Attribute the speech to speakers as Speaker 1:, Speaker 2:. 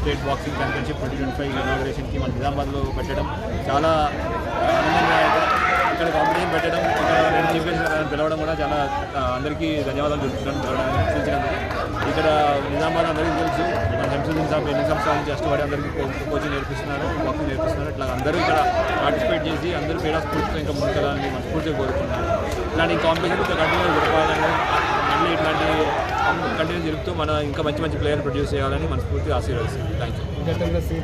Speaker 1: State boxing championship 2025 ఇనాగ్రేషన్కి మన నిజామాబాద్లో పెట్టడం చాలా ఆనందంగా, ఇక్కడ కాంపిటీషన్ పెట్టడం, ఇక్కడ రెండు చీఫ్ గెస్ట్లను పిలవడం కూడా చాలా అందరికీ ధన్యవాదాలు చెప్తున్నాను పిలిచినందుకు. ఇక్కడ నిజామాబాద్ అందరికీ తెలుసు, మన శంసుద్దీన్ సాబ్ ఎన్ని సంవత్సరాల నుంచి కష్టపడి అందరికీ కోచింగ్ నేర్పిస్తున్నారు, బాక్సింగ్ నేర్పిస్తున్నారు. ఇట్లా అందరూ ఇక్కడ పార్టిసిపేట్ చేసి అందరూ క్రీడా స్ఫూర్తితో ఇంకా ముందుకెళ్ళాలని మనస్ఫూర్తిగా కోరుకుంటున్నారు. ఇట్లాంటి కాంపిటీషన్ ఇంకా కంటిన్యూ జరపాలని, మళ్ళీ ఇట్లాంటి కంటిన్యూ జరుపుతూ మన ఇంకా మంచి మంచి ప్లేయర్ ప్రొడ్యూస్ చేయాలని మనస్ఫూర్తిగా ఆశీర్వదిస్తుంది. Thank you.